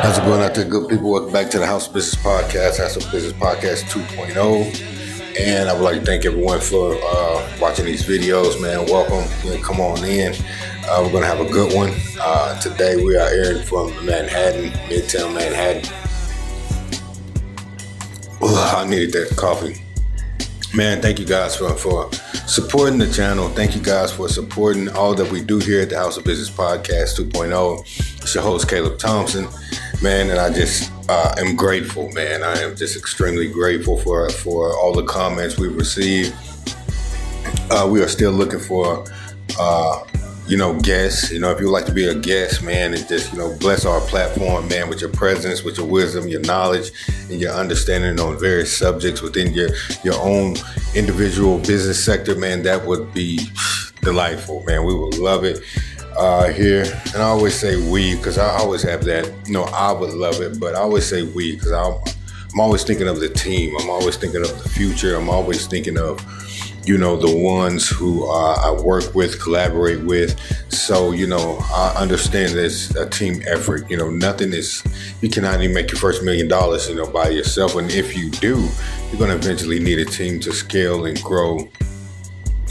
How's it going out there, good people? Welcome back to the House of Business Podcast, House of Business Podcast 2.0. And I would like to thank everyone for watching these videos, man. Welcome. Come on in. We're going to have a good one. Today we are airing from Manhattan, Midtown Manhattan. I needed that coffee. Man, thank you guys for supporting the channel. Thank you guys for supporting all that we do here at the House of Business Podcast 2.0. It's your host, Caleb Thompson. Man, and I just am grateful, man. I am just extremely grateful for all the comments we've received. We are still looking for, guests. If you would like to be a guest, man, and just, bless our platform, man, with your presence, with your wisdom, your knowledge, and your understanding on various subjects within your own individual business sector, man, that would be delightful, man. We would love it. Here, and I always say we because I always have that, I would love it, but I always say we because I'm always thinking of the team. I'm always thinking of the future. I'm always thinking of, the ones who I work with, collaborate with. So, I understand there's a team effort. You cannot even make your first $1 million, by yourself. And if you do, you're going to eventually need a team to scale and grow.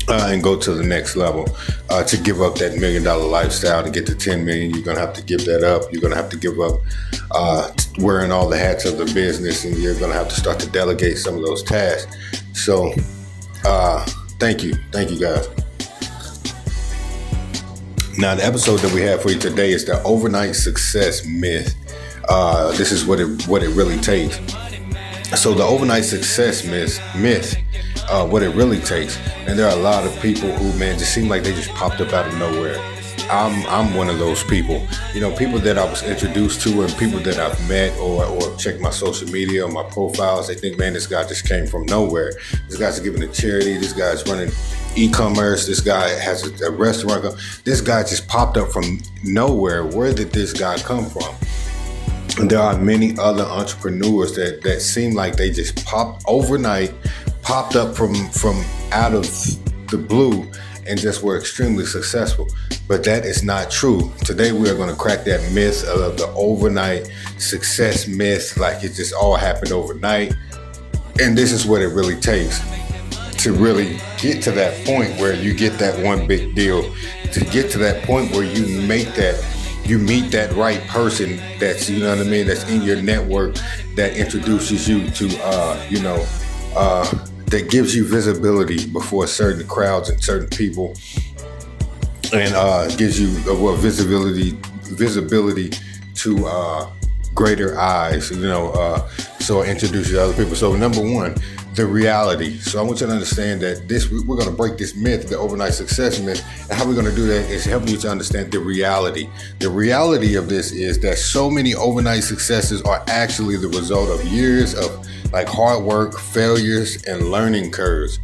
And go to the next level. To give up that $1 million lifestyle to get to 10 million, you're gonna have to give that up. You're gonna have to give up wearing all the hats of the business, and you're gonna have to start to delegate some of those tasks. So, thank you guys. Now, the episode that we have for you today is the overnight success myth. This is what it really takes. So, the overnight success myth. What it really takes. And there are a lot of people who, man, just seem like they just popped up out of nowhere. I'm one of those people. People that I was introduced to and people that I've met or checked my social media or my profiles, they think, man, this guy just came from nowhere. This guy's giving a charity. This guy's running e-commerce. This guy has a restaurant. This guy just popped up from nowhere. Where did this guy come from? And there are many other entrepreneurs that seem like they just popped up from out of the blue and just were extremely successful. But that is not true. Today we are going to crack that myth of the overnight success myth, like it just all happened overnight. And this is what it really takes to really get to that point where you get that one big deal, to get to that point where you meet that right person that's, that's in your network that introduces you to, that gives you visibility before certain crowds and certain people, and gives you visibility to greater eyes. So I introduce you to other people. So number one, the reality. So I want you to understand that we're going to break this myth, the overnight success myth, and how we're going to do that is helping you to understand the reality. The reality of this is that so many overnight successes are actually the result of years of hard work, failures, and learning curves.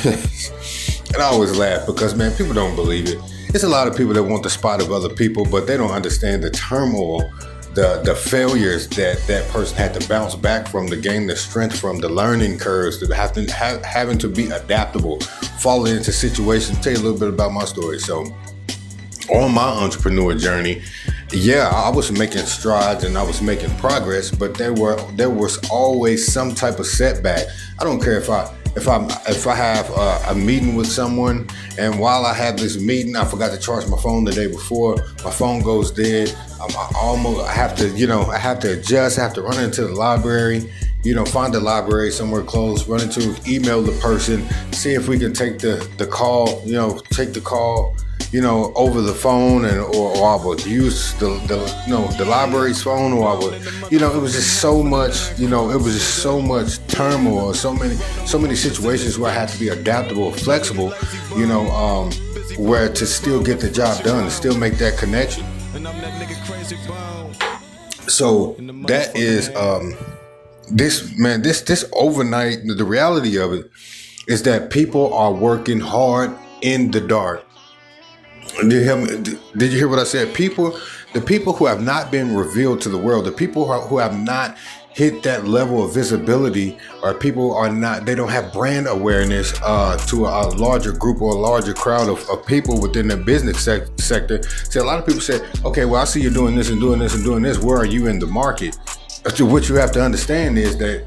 And I always laugh because, man, people don't believe it. It's a lot of people that want the spot of other people, but they don't understand the turmoil, the failures that person had to bounce back from, to gain the strength from, the learning curves, having to be adaptable, falling into situations. Tell you a little bit about my story. So, on my entrepreneur journey, I was making strides and I was making progress, but there was always some type of setback. I don't care if I have a meeting with someone, and while I have this meeting, I forgot to charge my phone the day before. My phone goes dead. I have to adjust. I have to run into the library. Find the library somewhere close. Email the person, see if we can take the call. Take the call. Over the phone, or I would use the library's phone, or I would, it was just so much, it was just so much turmoil, so many situations where I had to be adaptable, flexible, where to still get the job done, to still make that connection. So that is, this overnight, the reality of it is that people are working hard in the dark. Did you hear what I said? The people who have not been revealed to the world, the people who have not hit that level of visibility, or people are not, they don't have brand awareness to a larger group or a larger crowd of people within the business sector. So a lot of people say, okay, well, I see you're doing this and doing this and doing this. Where are you in the market? So what you have to understand is that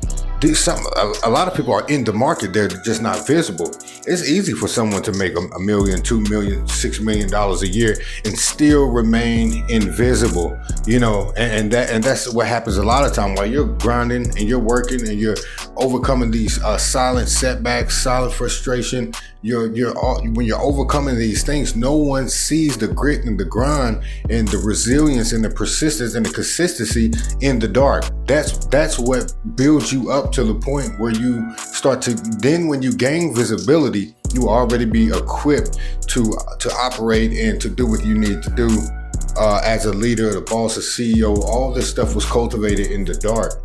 a lot of people are in the market, they're just not visible. It's easy for someone to make $1 million, $2 million, $6 million a year and still remain invisible, and that's what happens a lot of time while you're grinding and you're working and you're overcoming these silent setbacks, silent frustration. When you're overcoming these things, no one sees the grit and the grind and the resilience and the persistence and the consistency in the dark. That's what builds you up to the point where you start to, then when you gain visibility, you already be equipped to operate and to do what you need to do as a leader, the boss, a CEO. All this stuff was cultivated in the dark.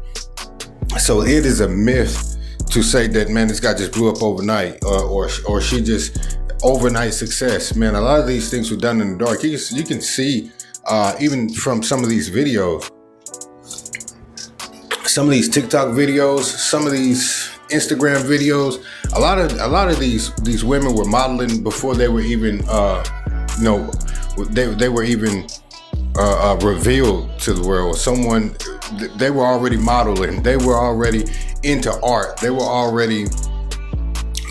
So it is a myth to say that, man, this guy just blew up overnight, or she just overnight success. Man, a lot of these things were done in the dark. You can see even from some of these videos, some of these TikTok videos, some of these Instagram videos. A lot of these women were modeling before they were even they were even revealed to the world. They were already modeling. They were already into art. They were already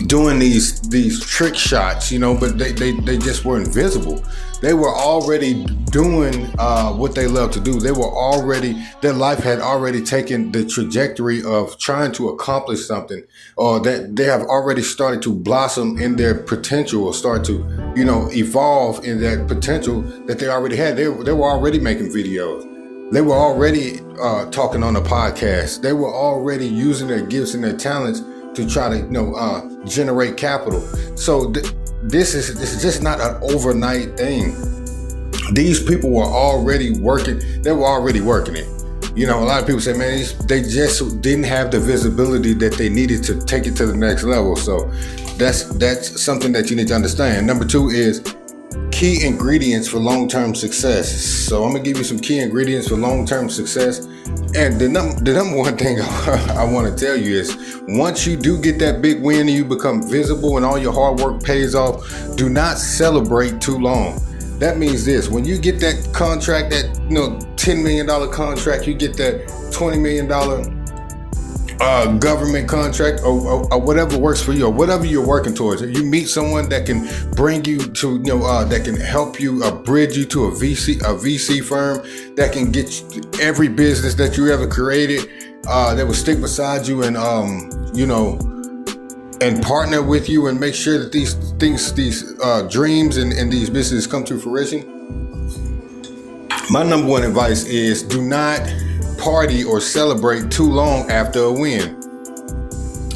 doing these trick shots, but they just weren't visible. They were already doing what they love to do. Their life had already taken the trajectory of trying to accomplish something, or that they have already started to blossom in their potential, or start to, evolve in that potential that they already had. They were already making videos. They were already talking on a podcast. They were already using their gifts and their talents to try to, generate capital. So this is just not an overnight thing. These people were already working. They were already working it. A lot of people say, man, they just didn't have the visibility that they needed to take it to the next level. So that's something that you need to understand. Number 2 is key ingredients for long-term success. So I'm gonna give you some key ingredients for long-term success. And the number one thing I want to tell you is, once you do get that big win and you become visible and all your hard work pays off, do not celebrate too long. That means this: when you get that contract, that $10 million contract, you get that $20 million government contract, or whatever works for you, or whatever you're working towards. You meet someone that can bring you to, that can help you, bridge you to a VC firm that can get every business that you ever created, that will stick beside you and, and partner with you and make sure that these dreams and these businesses come to fruition. My number one advice is, do not party or celebrate too long after a win.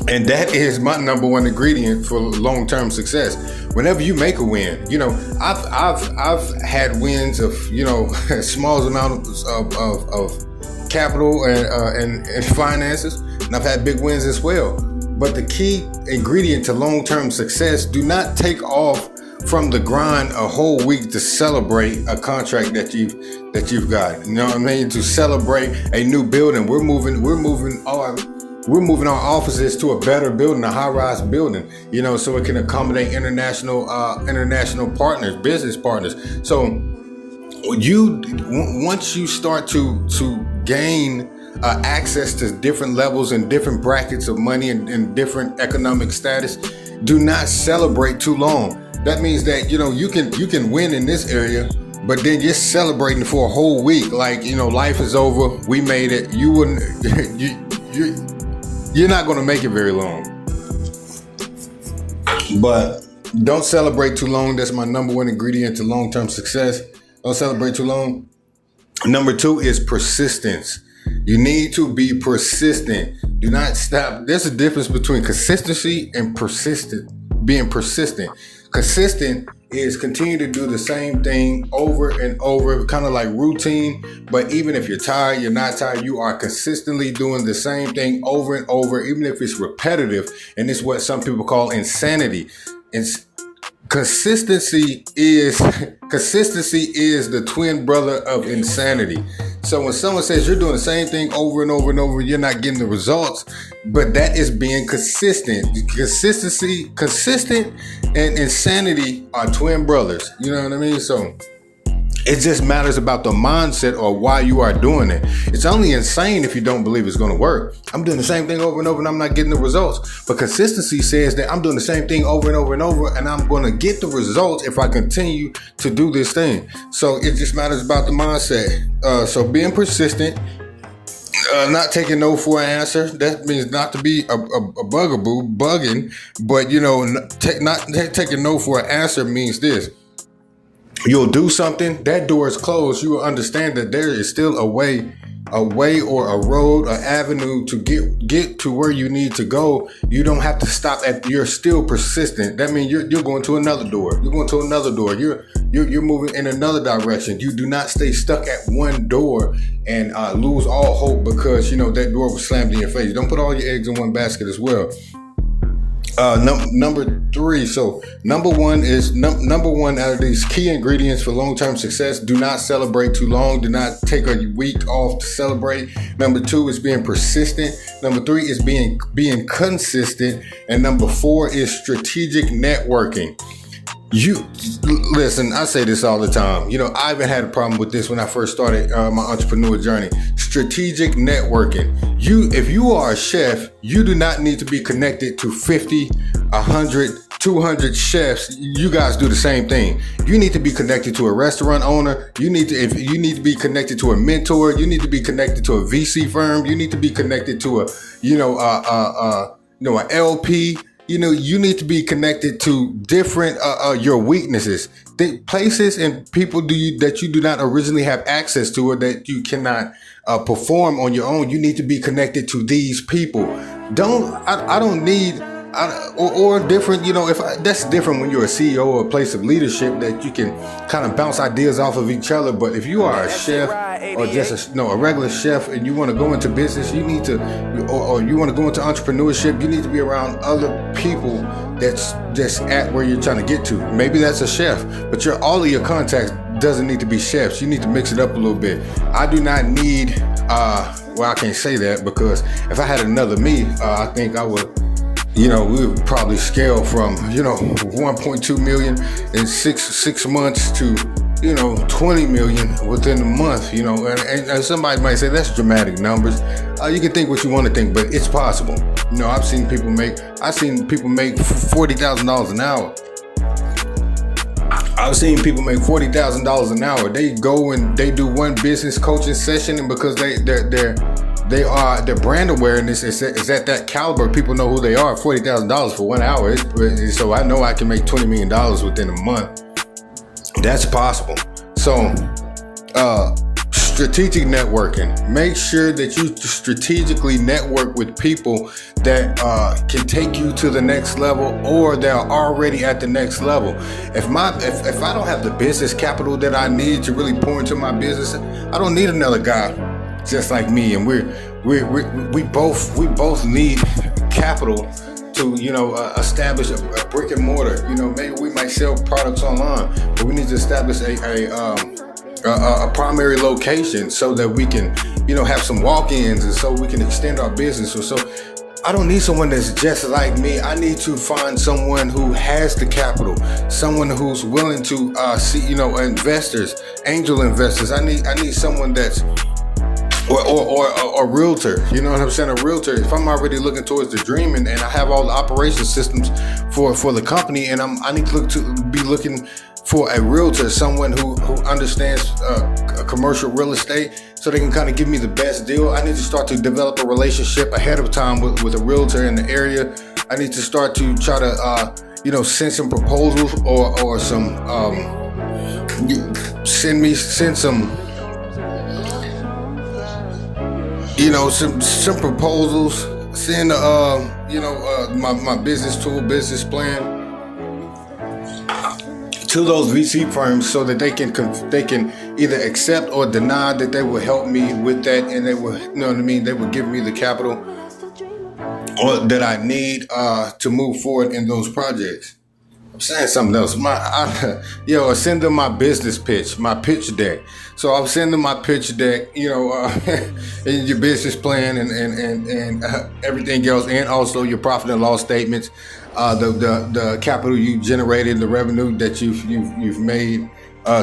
And that is my number one ingredient for long-term success. Whenever you make a win, I've had wins of, small amounts of capital and finances, and I've had big wins as well. But the key ingredient to long-term success: do not take off from the grind a whole week to celebrate a contract that you've got. You know what I mean? To celebrate a new building. We're moving our offices to a better building, a high-rise building, so it can accommodate international partners, business partners. So once you start to gain access to different levels and different brackets of money and different economic status, do not celebrate too long. That means that, you can win in this area, but then you're celebrating for a whole week. Like, life is over. We made it. You wouldn't, you're not going to make it very long. But don't celebrate too long. That's my number one ingredient to long-term success. Don't celebrate too long. Number 2 is persistence. You need to be persistent. Do not stop. There's a difference between consistency and being persistent. Consistent is continue to do the same thing over and over, kind of like routine. But even if you're tired, you're not tired, you are consistently doing the same thing over and over, even if it's repetitive. And it's what some people call insanity. Consistency is the twin brother of insanity. So when someone says you're doing the same thing over and over and over, you're not getting the results, but that is being consistent. Consistent and insanity are twin brothers. You know what I mean? So it just matters about the mindset or why you are doing it. It's only insane if you don't believe it's going to work. I'm doing the same thing over and over and I'm not getting the results. But consistency says that I'm doing the same thing over and over and over and I'm going to get the results if I continue to do this thing. So it just matters about the mindset. So being persistent, not taking no for an answer. That means not to be a bugaboo, bugging. But, not taking no for an answer means this. You'll do something, that door is closed. You will understand that there is still a way or a road, an avenue to get to where you need to go. You don't have to stop you're still persistent. That means you're going to another door. You're going to another door. You're moving in another direction. You do not stay stuck at one door and lose all hope because, that door was slammed in your face. Don't put all your eggs in one basket as well. Number 3. So number one out of these key ingredients for long-term success: do not celebrate too long. Do not take a week off to celebrate. Number 2 is being persistent. Number 3 is being consistent. And number 4 is strategic networking. You listen, I say this all the time. I even had a problem with this when I first started my entrepreneur journey. Strategic networking. If you are a chef, you do not need to be connected to 50, 100, 200 chefs. You guys do the same thing. You need to be connected to a restaurant owner. You need to be connected to a mentor. You need to be connected to a VC firm. You need to be connected to an LP. You need to be connected to different your weaknesses, places and people that you do not originally have access to, or that you cannot perform on your own. You need to be connected to these people. I don't need. Or different, that's different when you're a CEO or a place of leadership that you can kind of bounce ideas off of each other. But if you are a chef or just a regular chef and you want to go into business, you need to, or you want to go into entrepreneurship, you need to be around other people that's just at where you're trying to get to. Maybe that's a chef, but all of your contacts doesn't need to be chefs. You need to mix it up a little bit. I do not need, I can't say that because if I had another me, I think I would. We would probably scale from, 1.2 million in six months to, 20 million within a month, and somebody might say that's dramatic numbers. You can think what you want to think, but it's possible. I've seen people make $40,000 an hour. I've seen people make $40,000 an hour. They go and they do one business coaching session, and because their brand awareness is at that caliber, people know who they are. $40,000 for 1 hour. So I know I can make $20 million within a month. That's possible. So, strategic networking. Make sure that you strategically network with people that can take you to the next level, or they're already at the next level. If I don't have the business capital that I need to really pour into my business, I don't need another guy just like me. And we both need capital to establish a brick and mortar. Maybe we might sell products online, but we need to establish a primary location so that we can have some walk-ins, and so we can extend our business. So I don't need someone that's just like me. I need to find someone who has the capital, someone who's willing to see investors, angel investors. I need someone that's or a realtor. You know what I'm saying? A realtor. If I'm already looking towards the dream and I have all the operation systems for the company, and I need to be looking for a realtor, someone who understands commercial real estate, so they can kind of give me the best deal. I need to start to develop a relationship ahead of time with a realtor in the area. I need to start to try to send some proposals or some send some some proposals, send my business tool, business plan to those VC firms, so that they can either accept or deny that they will help me with that, and they will, they will give me the capital or that I need to move forward in those projects. I'm saying something else. Send them my business pitch, my pitch deck. So I'm sending my pitch deck, and your business plan and everything else, and also your profit and loss statements, the capital you generated, the revenue that you've made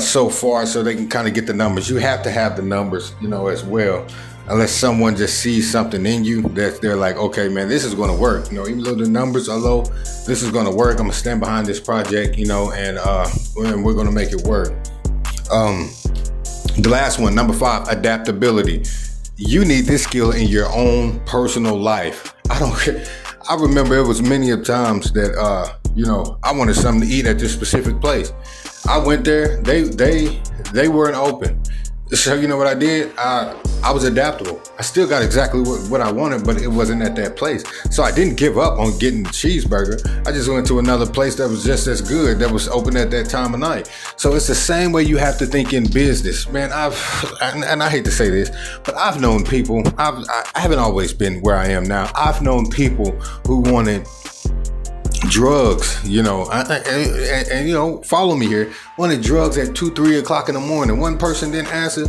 so far, so they can kind of get the numbers. You have to have the numbers, as well. Unless someone just sees something in you that they're like, okay, man, this is going to work. Even though the numbers are low, this is going to work. I'm going to stand behind this project, and we're going to make it work. The last one, number 5, adaptability. You need this skill in your own personal life. I remember it was many of times that, I wanted something to eat at this specific place. I went there, they weren't open. So you know what I did? I was adaptable. I still got exactly what I wanted, but it wasn't at that place. So I didn't give up on getting the cheeseburger. I just went to another place that was just as good, that was open at that time of night. So it's the same way you have to think in business, man. And I hate to say this, but I've known people. I haven't always been where I am now. I've known people who wanted drugs, and follow me here. Wanted drugs at 2-3 o'clock in the morning. One person didn't answer,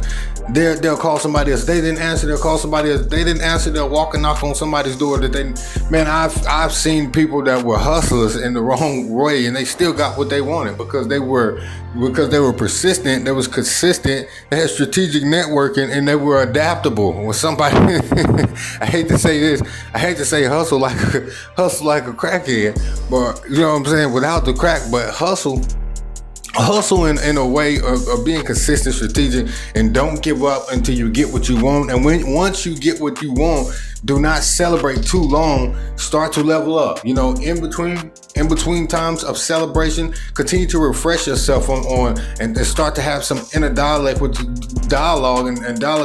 they'll call somebody else. They didn't answer, they'll call somebody else. They didn't answer, they'll walk and knock on somebody's door. I've seen people that were hustlers in the wrong way, and they still got what they wanted because they were persistent, they was consistent, they had strategic networking, and they were adaptable. When somebody, I hate to say this, I hate to say hustle like a crackhead, but you know what I'm saying, without the crack, but hustle in a way of being consistent, strategic, and don't give up until you get what you want. And once you get what you want, do not celebrate too long. Start to level up. In between times of celebration, continue to refresh yourself on and start to have some inner dialogue with dialogue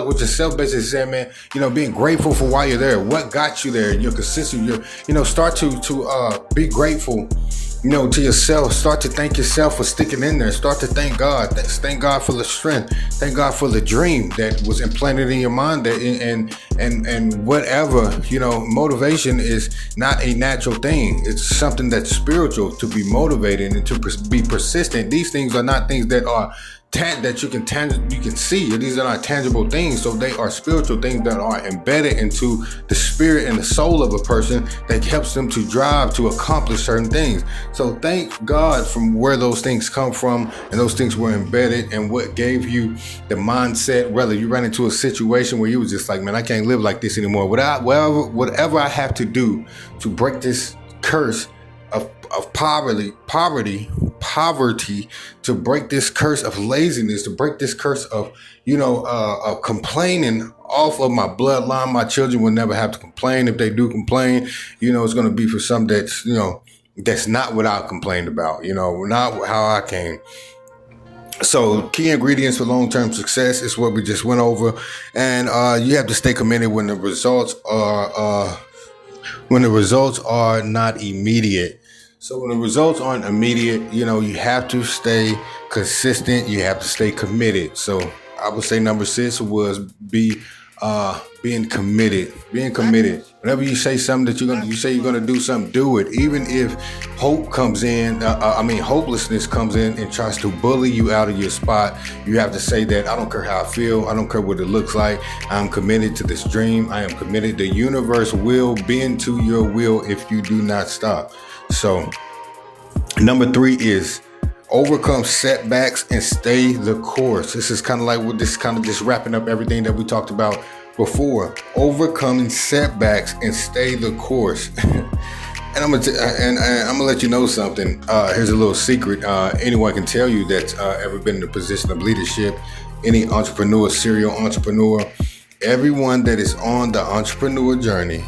with yourself. Basically saying, man, being grateful for why you're there. What got you there? You're consistent. Start to be grateful. To yourself. Start to thank yourself for sticking in there. Start to thank God. Thank God for the strength. Thank God for the dream that was implanted in your mind. And whatever, motivation is not a natural thing. It's something that's spiritual, to be motivated and to be persistent. These things are not things that are that you can see. These are not tangible things, so they are spiritual things that are embedded into the spirit and the soul of a person that helps them to drive to accomplish certain things. So thank God from where those things come from, and those things were embedded, and what gave you the mindset. Whether you ran into a situation where you was just like, man, I can't live like this anymore. Whatever I have to do to break this curse of poverty, to break this curse of laziness, to break this curse of complaining off of my bloodline. My children will never have to complain. If they do complain, it's going to be for something that's not what I complained about, not how I came. So key ingredients for long-term success is what we just went over. And you have to stay committed when the results are not immediate. So when the results aren't immediate, you have to stay consistent. You have to stay committed. So I would say number 6 was being committed. Being committed. Whenever you say something that you say you're gonna do something, do it. Even if hopelessness comes in and tries to bully you out of your spot, you have to say that I don't care how I feel. I don't care what it looks like. I'm committed to this dream. I am committed. The universe will bend to your will if you do not stop. So number 3 is overcome setbacks and stay the course. This is kind of just wrapping up everything that we talked about before. Overcoming setbacks and stay the course. And I'm gonna let you know something. Here's a little secret. Anyone can tell you that's ever been in a position of leadership. Any entrepreneur, serial entrepreneur, everyone that is on the entrepreneur journey,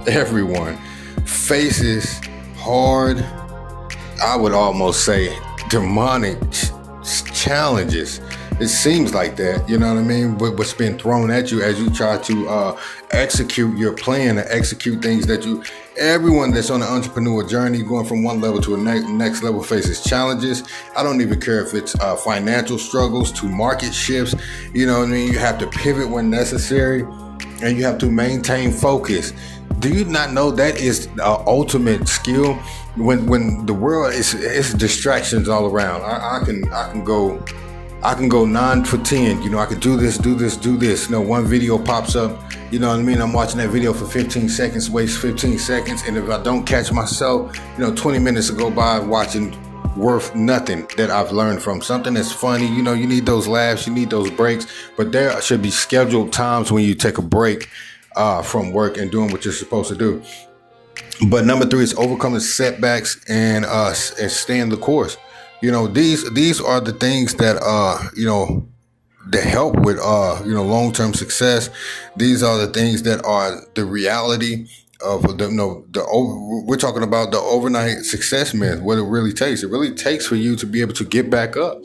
everyone faces hard, I would almost say demonic challenges. It seems like that, you know what I mean? What's been thrown at you as you try to execute your plan and execute things everyone that's on the entrepreneur journey, going from one level to a next level, faces challenges. I don't even care if it's financial struggles to market shifts. You know what I mean? You have to pivot when necessary, and you have to maintain focus. Do you not know that is the ultimate skill? when the world is, it's distractions all around. I can go 9 for 10. I could do this. One video pops up. You know what I mean? I'm watching that video for 15 seconds, waste 15 seconds. And if I don't catch myself, 20 minutes to go by watching worth nothing that I've learned from. Something that's funny. You need those laughs, you need those breaks. But there should be scheduled times when you take a break from work and doing what you're supposed to do. But number 3 is overcoming setbacks and staying the course. These are the things that that help with long-term success. These are the things that are the reality of we're talking about the overnight success myth. What it really takes for you to be able to get back up,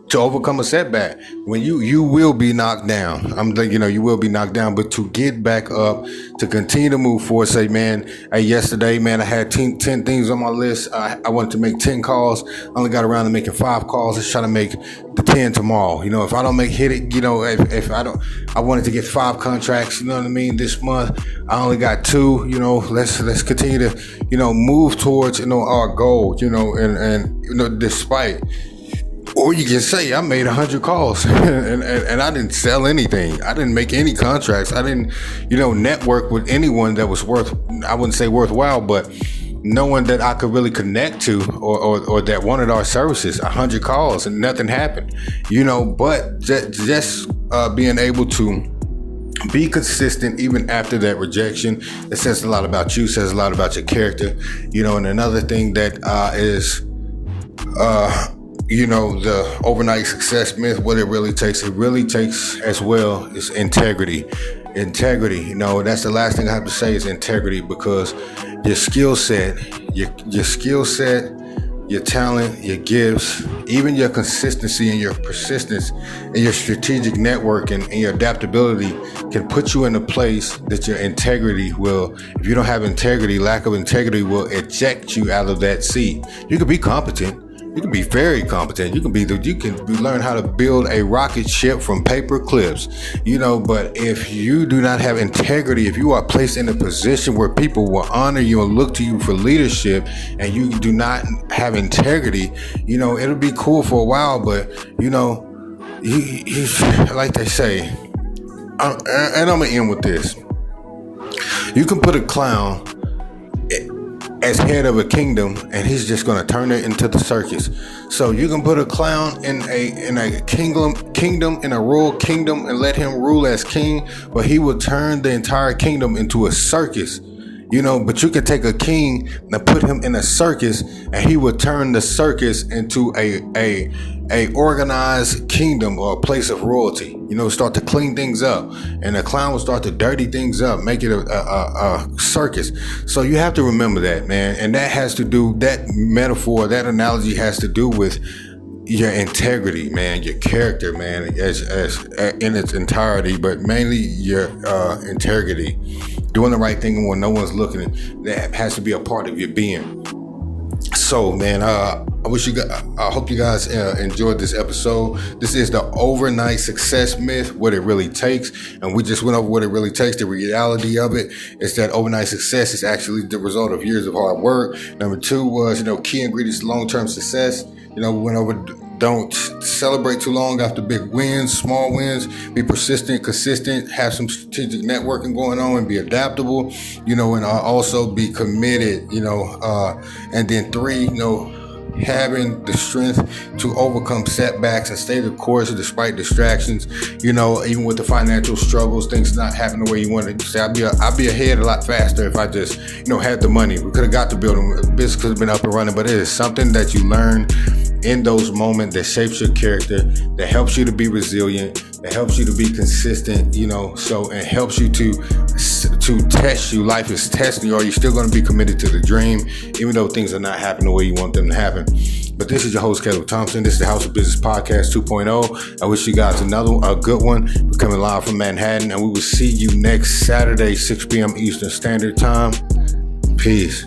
to overcome a setback. When you will be knocked down. You will be knocked down, but to get back up, to continue to move forward. Say, man, hey, yesterday, man, I had 10 things on my list. I wanted to make 10 calls. I only got around to making 5 calls. Let's try to make the 10 tomorrow. If I don't hit it, if I wanted to get 5 contracts, this month, I only got 2, let's continue to, move towards, our goal, and despite. Or you can say I made 100 calls and I didn't sell anything. I didn't make any contracts. I didn't, network with anyone that was I wouldn't say worthwhile, but no one that I could really connect to or that wanted our services. 100 calls and nothing happened, but just being able to be consistent even after that rejection. It says a lot about you, says a lot about your character, and another thing that is the overnight success myth, what it really takes as well is integrity. That's the last thing I have to say is integrity, because your skill set, your talent, your gifts, even your consistency and your persistence and your strategic network and your adaptability can put you in a place that your integrity will, if you don't have integrity, lack of integrity will eject you out of that seat. You could be competent. You can be very competent. You can learn how to build a rocket ship from paper clips, but if you do not have integrity, if you are placed in a position where people will honor you and look to you for leadership, and you do not have integrity, it'll be cool for a while, but you like they say, and I'm gonna end with this. You can put a clown as head of a kingdom, and he's just going to turn it into the circus. So you can put a clown in a kingdom, in a royal kingdom, and let him rule as king, but he will turn the entire kingdom into a circus. But you can take a king and put him in a circus, and he will turn the circus into a organized kingdom or a place of royalty. Start to clean things up, and the clown will start to dirty things up, make it a circus. So you have to remember that, man. And that metaphor, that analogy has to do with your integrity, man, your character, man, as in its entirety, but mainly your integrity, doing the right thing when no one's looking. That has to be a part of your being. So, man, I hope you guys enjoyed this episode. This is the overnight success myth, what it really takes. And we just went over what it really takes. The reality of it is that overnight success is actually the result of years of hard work. Number 2 was, key ingredients to long-term success. We went over, don't celebrate too long after big wins, small wins. Be persistent, consistent, have some strategic networking going on, and be adaptable, and also be committed, and then 3, having the strength to overcome setbacks and stay the course despite distractions, even with the financial struggles, things not happening the way you wanted to say. I'd be ahead a lot faster if I just, had the money. We could have got the building. Business could have been up and running, but it is something that you learn in those moments that shapes your character, that helps you to be resilient, that helps you to be consistent, and helps you to test you. Life is testing you. Are you still going to be committed to the dream, even though things are not happening the way you want them to happen? But this is your host, Caleb Thompson. This is the House of Business Podcast 2.0. I wish you guys a good one. We're coming live from Manhattan, and we will see you next Saturday, 6 p.m. Eastern Standard Time. Peace.